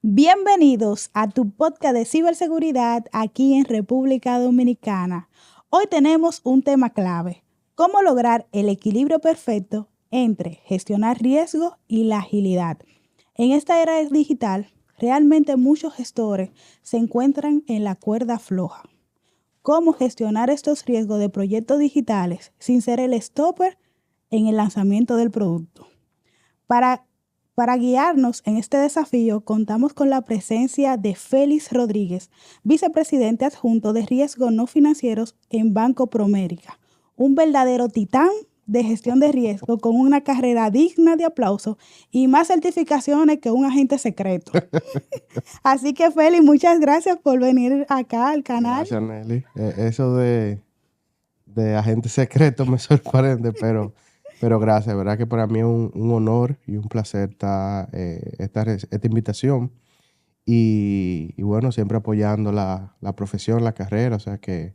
Bienvenidos a tu podcast de ciberseguridad aquí en República Dominicana. Hoy tenemos un tema clave: cómo lograr el equilibrio perfecto entre gestionar riesgo y la agilidad. En esta era digital, realmente muchos gestores se encuentran en la cuerda floja. ¿Cómo gestionar estos riesgos de proyectos digitales sin ser el stopper en el lanzamiento del producto? Para, para guiarnos en este desafío, contamos con la presencia de Félix Rodríguez, vicepresidente adjunto de riesgos no financieros en Banco Promérica, un verdadero titán de gestión de riesgo con una carrera digna de aplauso y más certificaciones que un agente secreto. Así que, Félix, muchas gracias por venir acá al canal. Gracias, Nelly. Eso de agente secreto me sorprende, pero gracias. Verdad que para mí es un honor y un placer esta invitación. Y bueno, siempre apoyando la profesión, la carrera, o sea que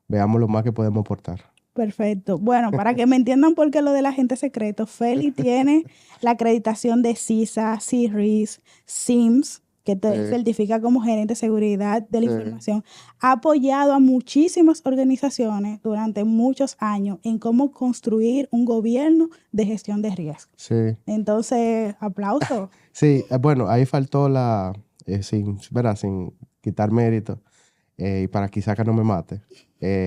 veamos lo más que podemos aportar. Perfecto. Bueno, para que me entiendan por qué lo del agente secreto, Feli tiene la acreditación de CISA, CIRIS, SIMS, que te Sí, certifica como gerente de seguridad de la sí, información. Ha apoyado a muchísimas organizaciones durante muchos años en cómo construir un gobierno de gestión de riesgo. sí. Entonces, aplauso. Sí, bueno, ahí faltó ¿verdad? Sin quitar mérito, y para quizá que no me mate,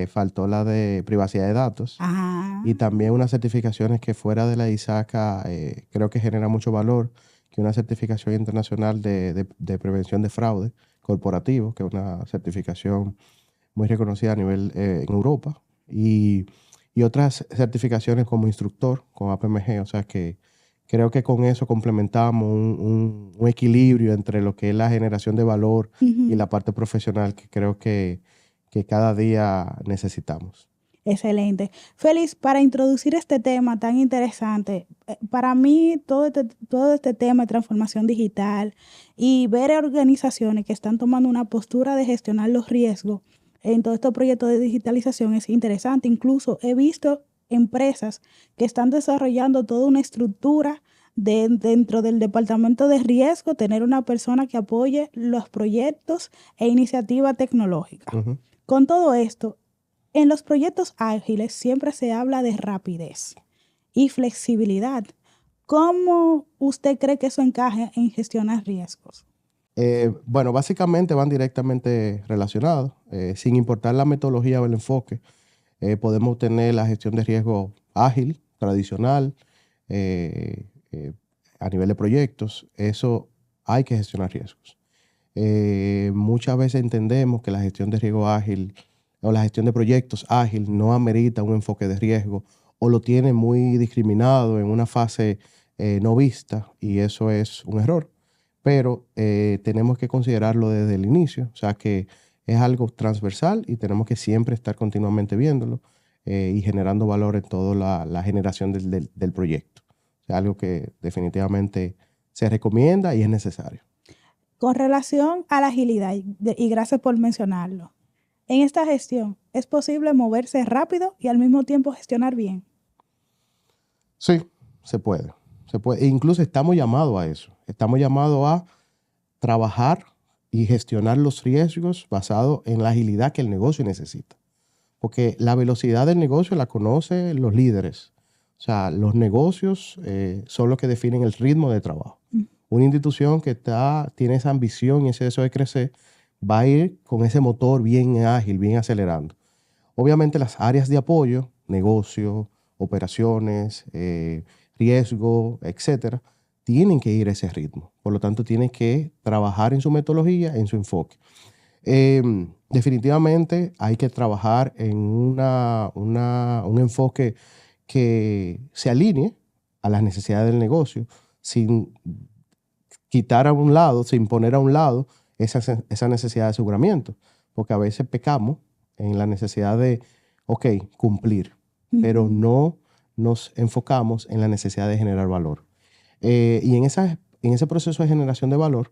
faltó la de privacidad de datos. Ah, Y también unas certificaciones que fuera de la ISACA creo que genera mucho valor, que una certificación internacional de prevención de fraude corporativo, que es una certificación muy reconocida a nivel en Europa, y otras certificaciones como instructor con APMG, o sea que creo que con eso complementamos un equilibrio entre lo que es la generación de valor y ujú. la parte profesional que creo que cada día necesitamos. Excelente. Félix, para introducir este tema tan interesante, para mí todo este tema de transformación digital y ver organizaciones que están tomando una postura de gestionar los riesgos en todos estos proyectos de digitalización es interesante. Incluso he visto empresas que están desarrollando toda una estructura dentro del departamento de riesgo, tener una persona que apoye los proyectos e iniciativas tecnológicas. Ujú. Con todo esto, en los proyectos ágiles siempre se habla de rapidez y flexibilidad. ¿Cómo usted cree que eso encaje en gestionar riesgos? Bueno, básicamente van directamente relacionados. Sin importar la metodología o el enfoque, podemos tener la gestión de riesgo ágil, tradicional, eh, eh, a nivel de proyectos. Eso hay que gestionar riesgos. Muchas veces entendemos que la gestión de riesgo ágil o la gestión de proyectos ágil no amerita un enfoque de riesgo o lo tiene muy discriminado en una fase no vista, y eso es un error. Pero tenemos que considerarlo desde el inicio, o sea que es algo transversal y tenemos que siempre estar continuamente viéndolo y generando valor en toda la generación del proyecto. O sea, algo que definitivamente se recomienda y es necesario. Con relación a la agilidad, y gracias por mencionarlo, en esta gestión es posible moverse rápido y al mismo tiempo gestionar bien. Sí, se puede. Se puede. E incluso estamos llamados a eso. Estamos llamados a trabajar y gestionar los riesgos basado en la agilidad que el negocio necesita. Porque la velocidad del negocio la conocen los líderes. O sea, los negocios son los que definen el ritmo de trabajo. Mm. Una institución que tiene esa ambición y ese deseo de crecer va a ir con ese motor bien ágil, bien acelerando. Obviamente las áreas de apoyo, negocio, operaciones, riesgo, etcétera, tienen que ir a ese ritmo. Por lo tanto, tienen que trabajar en su metodología, en su enfoque. Definitivamente hay que trabajar en un enfoque que se alinee a las necesidades del negocio, sin quitar a un lado, sin poner a un lado esa necesidad de aseguramiento, porque a veces pecamos en la necesidad de, ok, cumplir, pero Ujú. no nos enfocamos en la necesidad de generar valor. Y en ese proceso de generación de valor,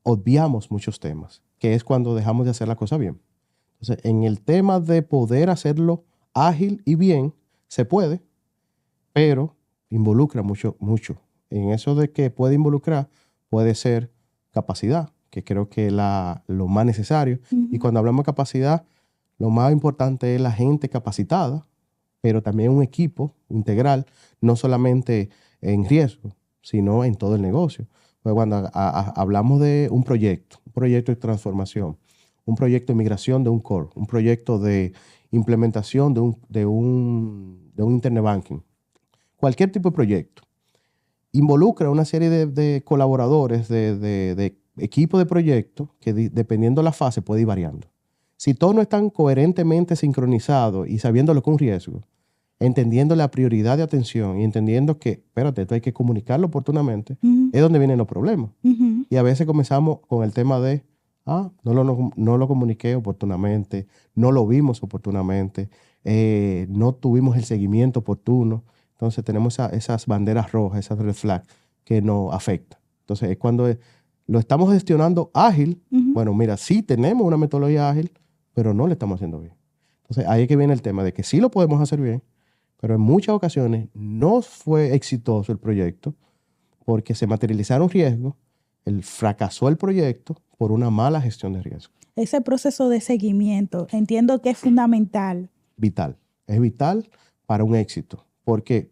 obviamos muchos temas, que es cuando dejamos de hacer la cosa bien. Entonces, en el tema de poder hacerlo ágil y bien, se puede, pero involucra mucho, mucho. En eso de que puede involucrar, puede ser capacidad, que creo que es lo más necesario. Ujú. Y cuando hablamos de capacidad, lo más importante es la gente capacitada, pero también un equipo integral, no solamente en riesgo, sino en todo el negocio. Pues cuando hablamos de un proyecto de transformación, un proyecto de migración de un core, un proyecto de implementación de un internet banking, cualquier tipo de proyecto, involucra una serie de colaboradores, de equipo de proyecto, que dependiendo de la fase puede ir variando. Si todos no están coherentemente sincronizados y sabiendo lo que es un riesgo, entendiendo la prioridad de atención y entendiendo que, espérate, esto hay que comunicarlo oportunamente, Ujú. es donde vienen los problemas. Ujú. Y a veces comenzamos con el tema de, no lo comuniqué oportunamente, no lo vimos oportunamente, no tuvimos el seguimiento oportuno. Entonces tenemos esas banderas rojas, esas red flags que nos afectan. Entonces es cuando lo estamos gestionando ágil. Ujú. Bueno, mira, sí tenemos una metodología ágil, pero no lo estamos haciendo bien. Entonces ahí es que viene el tema de que sí lo podemos hacer bien, pero en muchas ocasiones no fue exitoso el proyecto porque se materializaron riesgos, fracasó el proyecto por una mala gestión de riesgo. Ese proceso de seguimiento, entiendo que es fundamental. Vital. Es vital para un éxito. Porque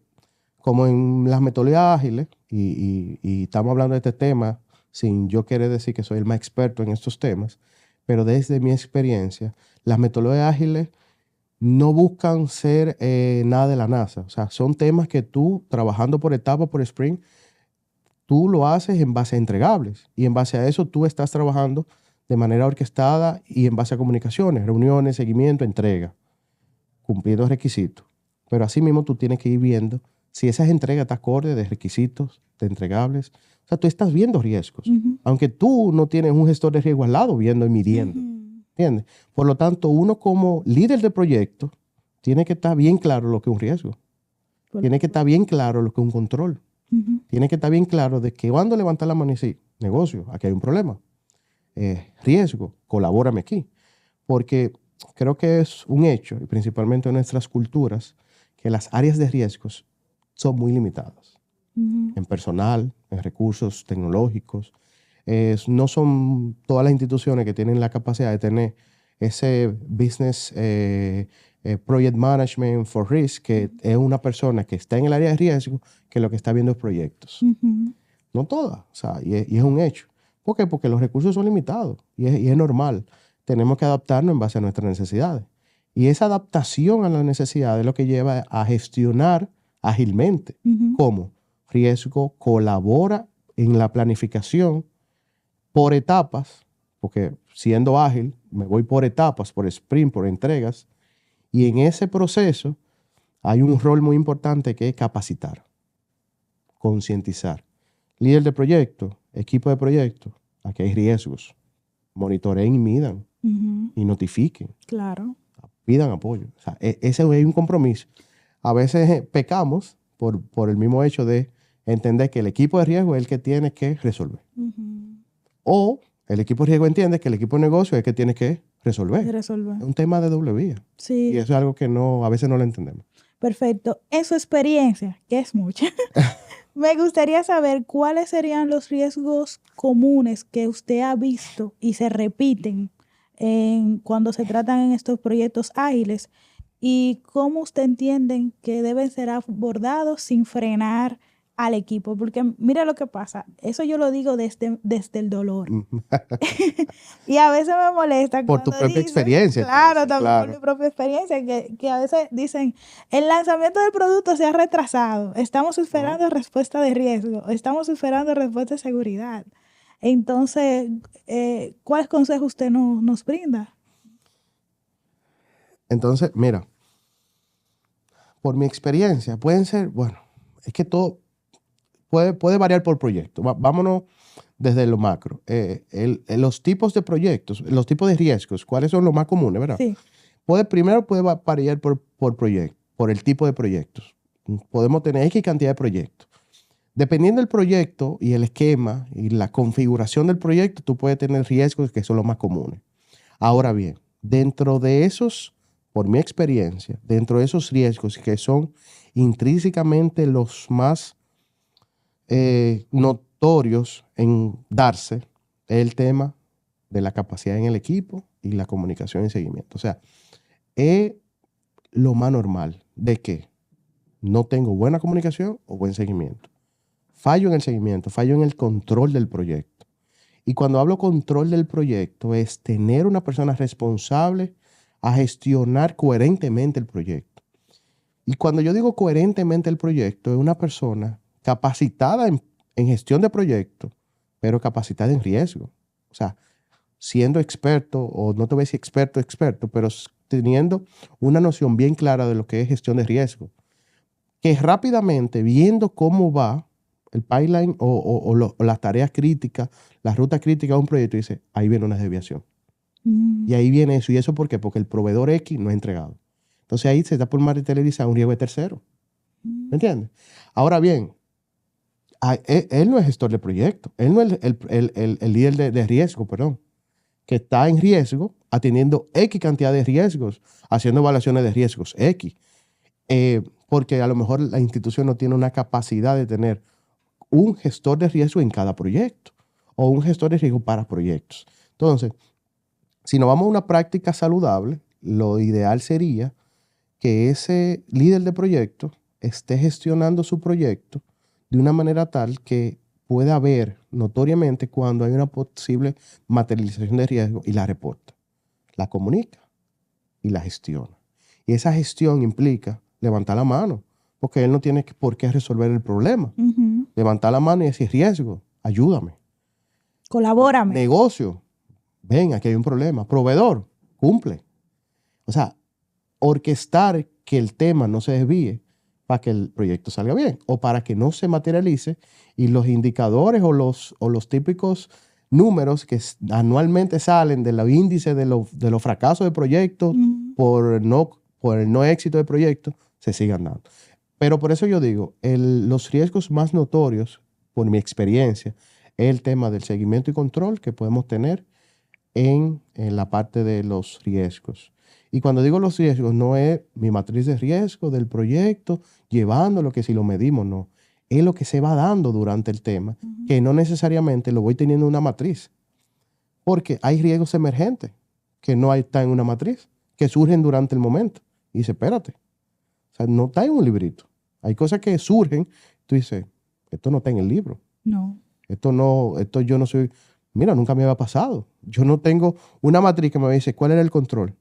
como en las metodologías ágiles, y estamos hablando de este tema sin yo querer decir que soy el más experto en estos temas, pero desde mi experiencia, las metodologías ágiles no buscan ser nada de la NASA. O sea, son temas que tú, trabajando por etapa, por sprint, tú lo haces en base a entregables. Y en base a eso tú estás trabajando de manera orquestada y en base a comunicaciones, reuniones, seguimiento, entrega, cumpliendo requisitos. Pero así mismo tú tienes que ir viendo si esas entregas te acorde de requisitos, de entregables. O sea, tú estás viendo riesgos. Ujú. Aunque tú no tienes un gestor de riesgo al lado viendo y midiendo. Ujú. ¿Entiendes? Por lo tanto, uno como líder de proyecto tiene que estar bien claro lo que es un riesgo. Tiene que estar bien claro lo que es un control. Ujú. Tiene que estar bien claro de que cuando levantar la mano y decir, negocio, aquí hay un problema. Riesgo, colabórame aquí. Porque creo que es un hecho, y principalmente en nuestras culturas, que las áreas de riesgos son muy limitadas. Ujú. En personal, en recursos tecnológicos. No son todas las instituciones que tienen la capacidad de tener ese business project management for risk, que es una persona que está en el área de riesgo, que lo que está viendo es proyectos. Ujú. No todas, o sea, y es un hecho. ¿Por qué? Porque los recursos son limitados y es normal. Tenemos que adaptarnos en base a nuestras necesidades. Y esa adaptación a las necesidades es lo que lleva a gestionar ágilmente. Ujú. ¿Cómo? Riesgo colabora en la planificación por etapas, porque siendo ágil, me voy por etapas, por sprint, por entregas, y en ese proceso hay un rol muy importante que es capacitar, concientizar. Líder de proyecto, equipo de proyecto, aquí hay riesgos. Monitoreen y midan Ujú. y notifiquen, Claro. pidan apoyo. O sea, ese es un compromiso. A veces pecamos por el mismo hecho de entender que el equipo de riesgo es el que tiene que resolver. Ujú. O el equipo de riesgo entiende que el equipo de negocio es el que tiene que resolver. De resolver. Es un tema de doble vía. Y Sí, eso es algo que a veces no lo entendemos. perfecto. En su experiencia, que es mucha, me gustaría saber cuáles serían los riesgos comunes que usted ha visto y se repiten cuando se tratan en estos proyectos ágiles y cómo usted entiende que deben ser abordados sin frenar al equipo. Porque mira lo que pasa, eso yo lo digo desde el dolor. Y a veces me molesta Por tu cuando propia dicen, experiencia, claro, entonces, también por claro. mi propia experiencia, que a veces dicen, el lanzamiento del producto se ha retrasado, estamos esperando respuesta de riesgo, estamos esperando respuesta de seguridad. Entonces, ¿cuáles consejos usted nos brinda? Entonces, mira, por mi experiencia, pueden ser, bueno, es que todo puede variar por proyecto. Vámonos desde lo macro. Los tipos de proyectos, los tipos de riesgos, ¿cuáles son los más comunes, verdad? Sí. Primero puede variar por proyecto, por el tipo de proyectos. Podemos tener X cantidad de proyectos. Dependiendo del proyecto y el esquema y la configuración del proyecto, tú puedes tener riesgos que son los más comunes. Ahora bien, dentro de esos, por mi experiencia, dentro de esos riesgos que son intrínsecamente los más notorios en darse, es el tema de la capacidad en el equipo y la comunicación y seguimiento. O sea, es lo más normal de que no tengo buena comunicación o buen seguimiento. Fallo en el seguimiento, fallo en el control del proyecto. Y cuando hablo control del proyecto es tener una persona responsable a gestionar coherentemente el proyecto. Y cuando yo digo coherentemente el proyecto, es una persona capacitada en gestión de proyecto, pero capacitada en riesgo. O sea, siendo experto, o no te voy a decir experto, pero teniendo una noción bien clara de lo que es gestión de riesgo. Que rápidamente, viendo cómo va el pipeline o las tareas críticas, la ruta crítica de un proyecto, dice, ahí viene una desviación. Y ahí viene eso. ¿Y eso por qué? Porque el proveedor X no ha entregado. Entonces ahí se está por materializar un riesgo de tercero. ¿Me entiendes? Ahora bien, él no es gestor de proyecto. Él no es el líder de riesgo, perdón. Que está en riesgo, atendiendo X cantidad de riesgos, haciendo evaluaciones de riesgos X. Porque a lo mejor la institución no tiene una capacidad de tener un gestor de riesgo en cada proyecto o un gestor de riesgo para proyectos. Entonces, si nos vamos a una práctica saludable, lo ideal sería que ese líder de proyecto esté gestionando su proyecto de una manera tal que pueda ver notoriamente cuando hay una posible materialización de riesgo y la reporta, la comunica y la gestiona. Y esa gestión implica levantar la mano, porque él no tiene por qué resolver el problema. Levantar la mano y decir, riesgo, ayúdame. Colabórame. Negocio, ven, aquí hay un problema. Proveedor, cumple. O sea, orquestar que el tema no se desvíe para que el proyecto salga bien o para que no se materialice y los indicadores o los típicos números que anualmente salen de los índices de los fracasos de proyectos por el no éxito de proyectos se sigan dando. Pero por eso yo digo, los riesgos más notorios, por mi experiencia, es el tema del seguimiento y control que podemos tener en la parte de los riesgos. Y cuando digo los riesgos, no es mi matriz de riesgo del proyecto, llevándolo que si lo medimos, no. Es lo que se va dando durante el tema, que no necesariamente lo voy teniendo en una matriz. Porque hay riesgos emergentes que no están en una matriz, que surgen durante el momento. Y dice, espérate, o sea, no está en un librito. Hay cosas que surgen, tú dices, esto no está en el libro. No. Esto yo no soy, mira, nunca me había pasado. Yo no tengo una matriz que me dice, ¿cuál era el control?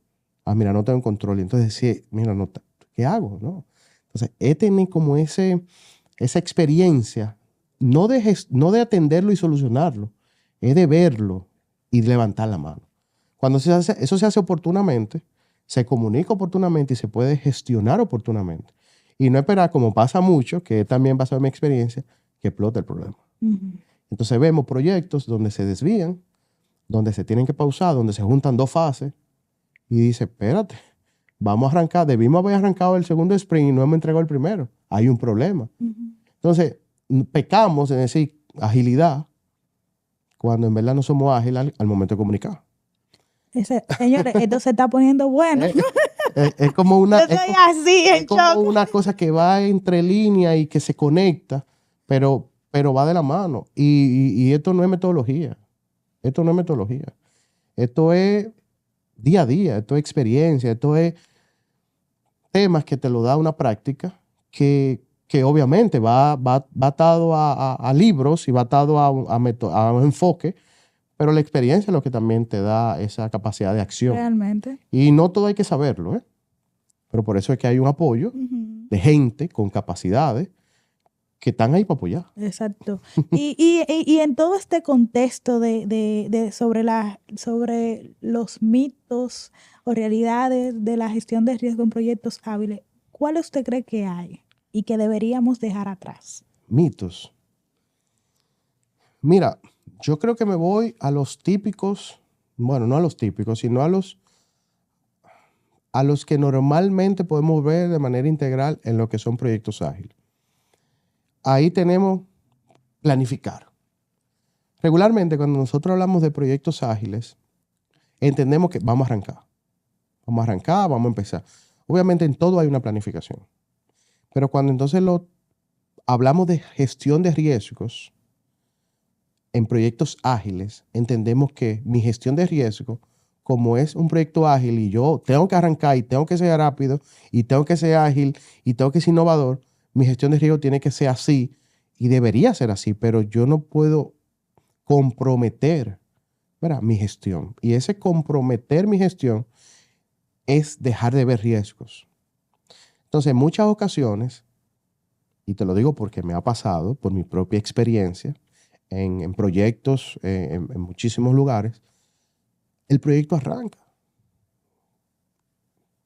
Ah, mira, no tengo control. Entonces, sí, mira, no, ¿qué hago? ¿No? Entonces, he tenido como esa experiencia, no de atenderlo y solucionarlo, es de verlo y levantar la mano. Cuando eso se hace oportunamente, se comunica oportunamente y se puede gestionar oportunamente. Y no esperar, como pasa mucho, que también basado en mi experiencia, que explote el problema. Entonces vemos proyectos donde se desvían, donde se tienen que pausar, donde se juntan dos fases y dice, espérate, vamos a arrancar, debimos haber arrancado el segundo sprint y no hemos entregado el primero. Hay un problema. Entonces, pecamos en decir agilidad cuando en verdad no somos ágiles al momento de comunicar. Señores, esto se está poniendo bueno. Es como una, Yo soy así, en como shock. una cosa que va entre líneas y que se conecta, pero va de la mano. Y esto no es metodología. Esto no es metodología. Esto es día a día, esto es experiencia, esto es temas que te lo da una práctica que obviamente va atado a libros y va atado a un enfoque, pero la experiencia es lo que también te da esa capacidad de acción. Realmente. Y no todo hay que saberlo, ¿eh? Pero por eso es que hay un apoyo de gente con capacidades que están ahí para apoyar. Exacto. Y en todo este contexto sobre los mitos o realidades de la gestión de riesgo en proyectos hábiles, ¿cuál usted cree que hay y que deberíamos dejar atrás? Mitos. Mira, yo creo que me voy a los típicos, bueno, no a los típicos, sino a los que normalmente podemos ver de manera integral en lo que son proyectos ágiles. Ahí tenemos planificar. Regularmente, cuando nosotros hablamos de proyectos ágiles, entendemos que vamos a arrancar. Vamos a arrancar, vamos a empezar. Obviamente en todo hay una planificación. Pero cuando entonces hablamos de gestión de riesgos, en proyectos ágiles, entendemos que mi gestión de riesgo, como es un proyecto ágil y yo tengo que arrancar y tengo que ser rápido y tengo que ser ágil y tengo que ser innovador, mi gestión de riesgo tiene que ser así y debería ser así, pero yo no puedo comprometer, ¿verdad?, mi gestión. Y ese comprometer mi gestión es dejar de ver riesgos. Entonces, en muchas ocasiones, y te lo digo porque me ha pasado por mi propia experiencia en proyectos en muchísimos lugares, el proyecto arranca.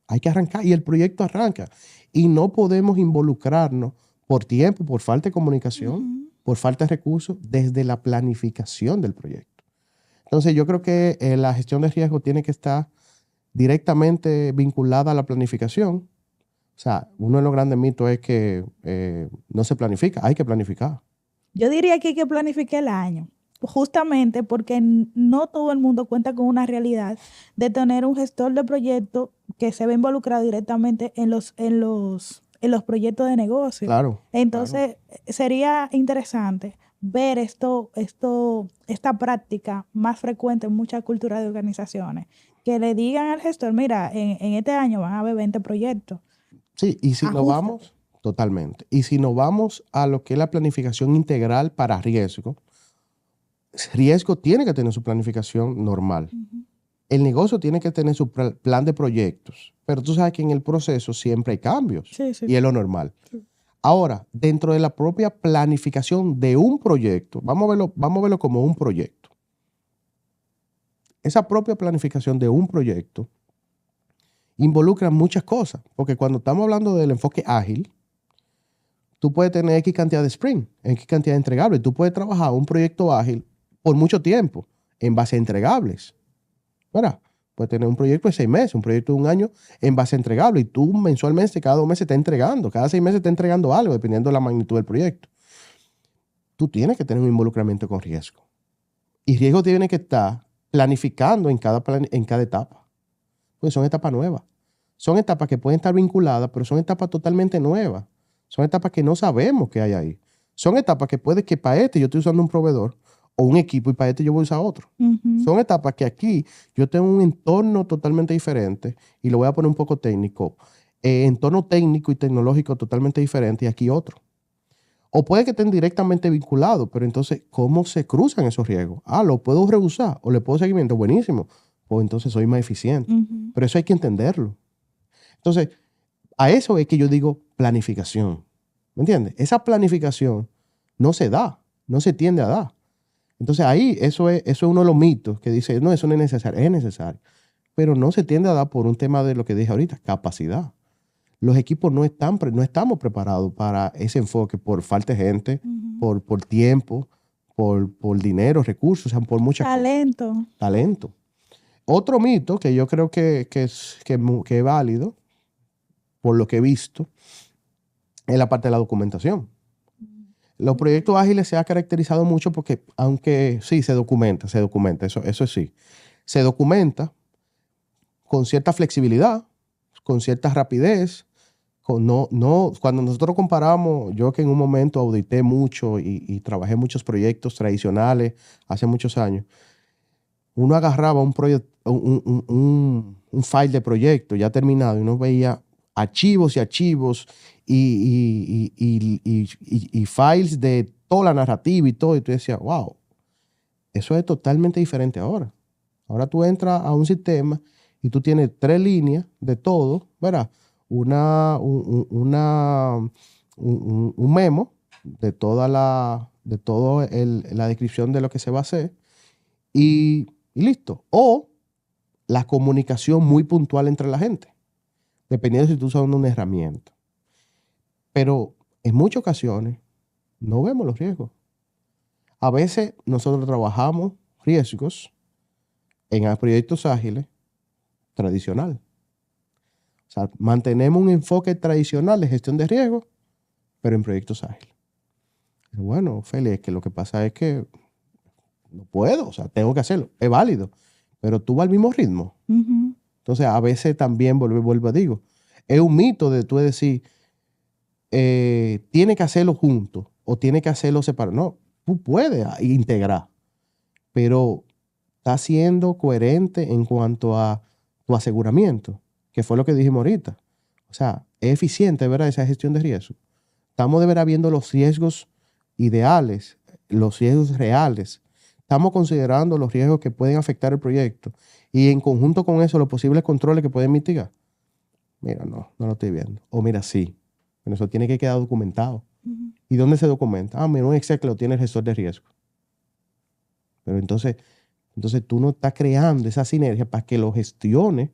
Hay que arrancar y el proyecto arranca. Y no podemos involucrarnos por tiempo, por falta de comunicación, por falta de recursos, desde la planificación del proyecto. Entonces yo creo que la gestión de riesgo tiene que estar directamente vinculada a la planificación. O sea, uno de los grandes mitos es que no se planifica, hay que planificar. Yo diría que hay que planificar el año, justamente porque no todo el mundo cuenta con una realidad de tener un gestor de proyecto que se ve involucrado directamente en los proyectos de negocio. Claro. Entonces, sería interesante ver esta práctica más frecuente en muchas culturas de organizaciones, que le digan al gestor, mira, en este año van a haber 20 proyectos. Sí, y si nos vamos, totalmente. Y si nos vamos a lo que es la planificación integral para riesgo, riesgo tiene que tener su planificación normal. El negocio tiene que tener su plan de proyectos, pero tú sabes que en el proceso siempre hay cambios y es lo normal. Sí. Ahora, dentro de la propia planificación de un proyecto, vamos a verlo como un proyecto. Esa propia planificación de un proyecto involucra muchas cosas, porque cuando estamos hablando del enfoque ágil, tú puedes tener X cantidad de sprint, X cantidad de entregables. Tú puedes trabajar un proyecto ágil por mucho tiempo en base a entregables, ¿verdad? Puedes tener un proyecto de 6 meses, un proyecto de 1 año en base a entregables y tú mensualmente, cada 2 meses estás entregando, cada 6 meses estás entregando algo, dependiendo de la magnitud del proyecto. Tú tienes que tener un involucramiento con riesgo. Y riesgo tiene que estar planificando en cada etapa. Pues son etapas nuevas. Son etapas que pueden estar vinculadas, pero son etapas totalmente nuevas. Son etapas que no sabemos que hay ahí. Son etapas que puede que para este yo estoy usando un proveedor o un equipo y para este yo voy a usar otro. Son etapas que aquí yo tengo un entorno totalmente diferente y lo voy a poner un poco técnico. Entorno técnico y tecnológico totalmente diferente y aquí otro. O puede que estén directamente vinculados, pero entonces, ¿cómo se cruzan esos riesgos? ¿Lo puedo reusar o le puedo seguimiento? Buenísimo. Pues entonces soy más eficiente. Pero eso hay que entenderlo. Entonces, a eso es que yo digo planificación. ¿Me entiendes? Esa planificación no se da, no se tiende a dar. Entonces ahí eso es uno de los mitos que dice, no, eso no es necesario. Es necesario. Pero no se tiende a dar por un tema de lo que dije ahorita, capacidad. Los equipos no estamos preparados para ese enfoque por falta de gente, por tiempo, por dinero, recursos, o sea, por muchas cosas. Talento. Otro mito que yo creo que es válido, por lo que he visto, es la parte de la documentación. Los proyectos ágiles se ha caracterizado mucho porque, aunque sí, se documenta, eso sí. Se documenta con cierta flexibilidad, con cierta rapidez. Cuando nosotros comparamos, yo que en un momento audité mucho y trabajé muchos proyectos tradicionales hace muchos años, uno agarraba un file de proyecto ya terminado y uno veía archivos y archivos y files de toda la narrativa y todo, y tú decías, wow, eso es totalmente diferente ahora. Ahora tú entras a un sistema y tú tienes 3 líneas de todo, ¿verdad? Un memo de toda la descripción de lo que se va a hacer y listo. O la comunicación muy puntual entre la gente, dependiendo si tú usas una herramienta. Pero en muchas ocasiones no vemos los riesgos. A veces nosotros trabajamos riesgos en proyectos ágiles tradicional. O sea, mantenemos un enfoque tradicional de gestión de riesgos, pero en proyectos ágiles. Bueno, Félix, es que lo que pasa es que no puedo, o sea, tengo que hacerlo. Es válido, pero tú vas al mismo ritmo. Entonces, a veces también, vuelvo a digo, es un mito de tú decir, tiene que hacerlo junto o tiene que hacerlo separado. No, tú puedes integrar. pero está siendo coherente en cuanto a tu aseguramiento, que fue lo que dijimos ahorita. O sea, es eficiente, ¿verdad? Esa gestión de riesgo. Estamos de verdad viendo los riesgos ideales, los riesgos reales. Estamos considerando los riesgos que pueden afectar el proyecto y en conjunto con eso los posibles controles que pueden mitigar. Mira, no lo estoy viendo. O mira, sí. Bueno, eso tiene que quedar documentado. Ujú. ¿Y dónde se documenta? Mira, un Excel que lo tiene el gestor de riesgo. Pero entonces tú no estás creando esa sinergia para que lo gestione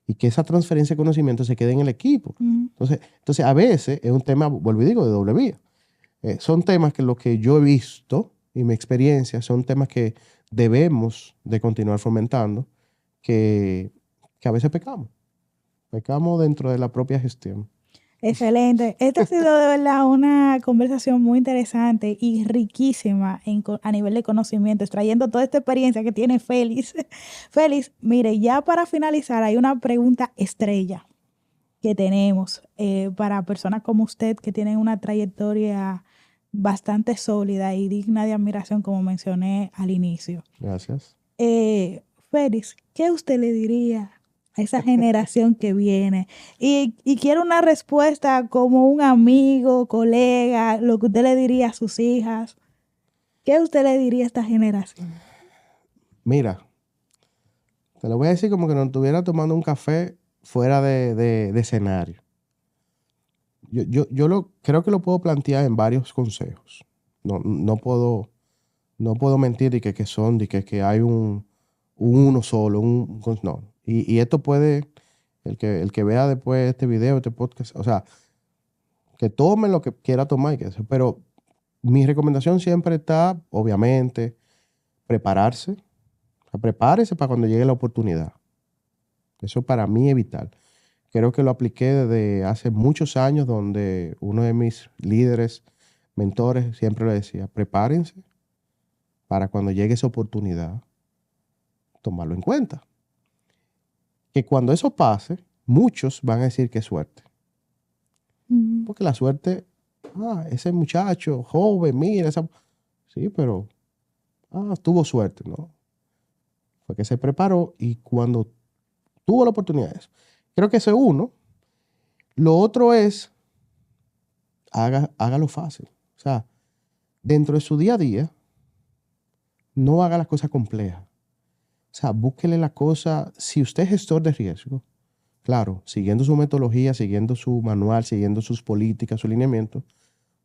y que esa transferencia de conocimiento se quede en el equipo. Ujú. Entonces a veces es un tema, vuelvo y digo, de doble vía. Son temas que lo que yo he visto y mi experiencia son temas que debemos de continuar fomentando, que a veces pecamos. Pecamos dentro de la propia gestión. Excelente. Esta ha sido de verdad una conversación muy interesante y riquísima a nivel de conocimiento, extrayendo toda esta experiencia que tiene Félix. Félix, mire, ya para finalizar, hay una pregunta estrella que tenemos para personas como usted que tienen una trayectoria bastante sólida y digna de admiración, como mencioné al inicio. Gracias. Félix, ¿qué usted le diría a esa generación que viene? Y quiero una respuesta como un amigo, colega, lo que usted le diría a sus hijas. ¿Qué usted le diría a esta generación? Mira, te lo voy a decir como que nos estuviera tomando un café fuera de escenario. Creo que lo puedo plantear en varios consejos. No puedo mentir de que son, de que hay uno solo, no. Y esto puede, el que vea después este video, este podcast, o sea, que tome lo que quiera tomar, pero mi recomendación siempre está, obviamente, prepararse. O sea, prepárese para cuando llegue la oportunidad. Eso para mí es vital. Creo que lo apliqué desde hace muchos años, donde uno de mis líderes, mentores, siempre le decía, prepárense para cuando llegue esa oportunidad, tomarlo en cuenta. Que cuando eso pase, muchos van a decir que es suerte. Ujú. Porque la suerte, ese muchacho joven, mira, sí, pero tuvo suerte, ¿no? Fue que se preparó y cuando tuvo la oportunidad de eso. Creo que eso es uno. Lo otro es, hágalo fácil. O sea, dentro de su día a día, no haga las cosas complejas. O sea, búsquele la cosa, si usted es gestor de riesgo, claro, siguiendo su metodología, siguiendo su manual, siguiendo sus políticas, su lineamiento,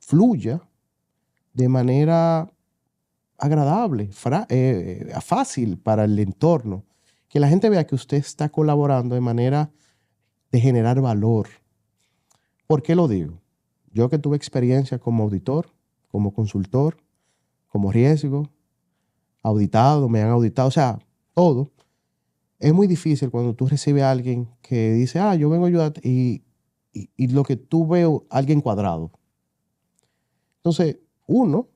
fluya de manera agradable, fácil para el entorno. Que la gente vea que usted está colaborando de manera de generar valor. ¿Por qué lo digo? Yo que tuve experiencia como auditor, como consultor, como riesgo, auditado, me han auditado, o sea, todo. Es muy difícil cuando tú recibes a alguien que dice, yo vengo a ayudarte y lo que tú veo, alguien cuadrado. Entonces, uno,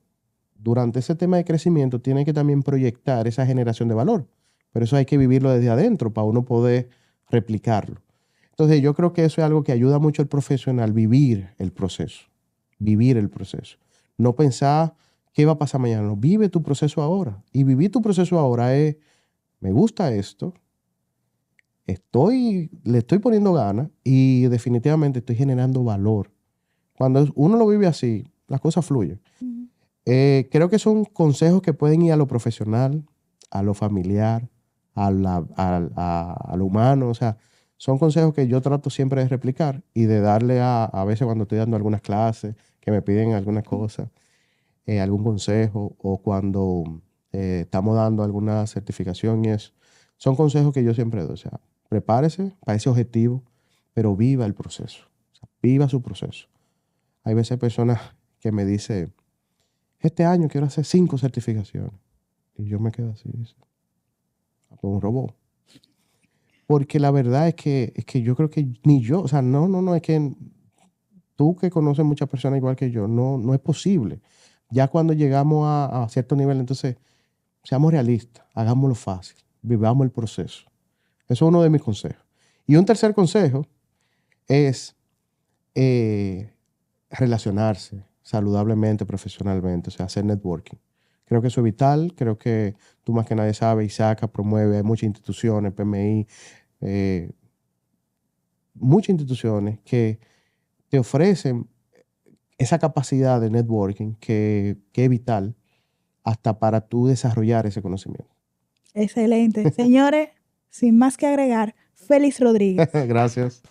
durante ese tema de crecimiento, tiene que también proyectar esa generación de valor. Pero eso hay que vivirlo desde adentro para uno poder replicarlo. Entonces, yo creo que eso es algo que ayuda mucho al profesional, vivir el proceso. Vivir el proceso. No pensar qué va a pasar mañana. No, vive tu proceso ahora. Y vivir tu proceso ahora es, me gusta esto, le estoy poniendo ganas y definitivamente estoy generando valor. Cuando uno lo vive así, las cosas fluyen. Ujú. Creo que son consejos que pueden ir a lo profesional, a lo familiar, a lo humano. O sea, son consejos que yo trato siempre de replicar y de darle a veces cuando estoy dando algunas clases, que me piden algunas cosas, algún consejo, o cuando estamos dando alguna certificación y eso. Son consejos que yo siempre doy. O sea, prepárese para ese objetivo, pero viva el proceso. O sea, viva su proceso. Hay veces personas que me dicen, este año quiero hacer 5 certificaciones. Y yo me quedo así, como un robot. Porque la verdad es que yo creo que ni yo, o sea, no, es que tú que conoces muchas personas igual que yo, no es posible. Ya cuando llegamos a cierto nivel, entonces, seamos realistas, hagámoslo fácil, vivamos el proceso. Eso es uno de mis consejos. Y un tercer consejo es relacionarse saludablemente, profesionalmente, o sea, hacer networking. Creo que eso es vital. Creo que tú más que nadie sabes, ISACA promueve, hay muchas instituciones, PMI, muchas instituciones que te ofrecen esa capacidad de networking que es vital hasta para tú desarrollar ese conocimiento. Excelente. Señores, sin más que agregar, Félix Rodríguez. Gracias.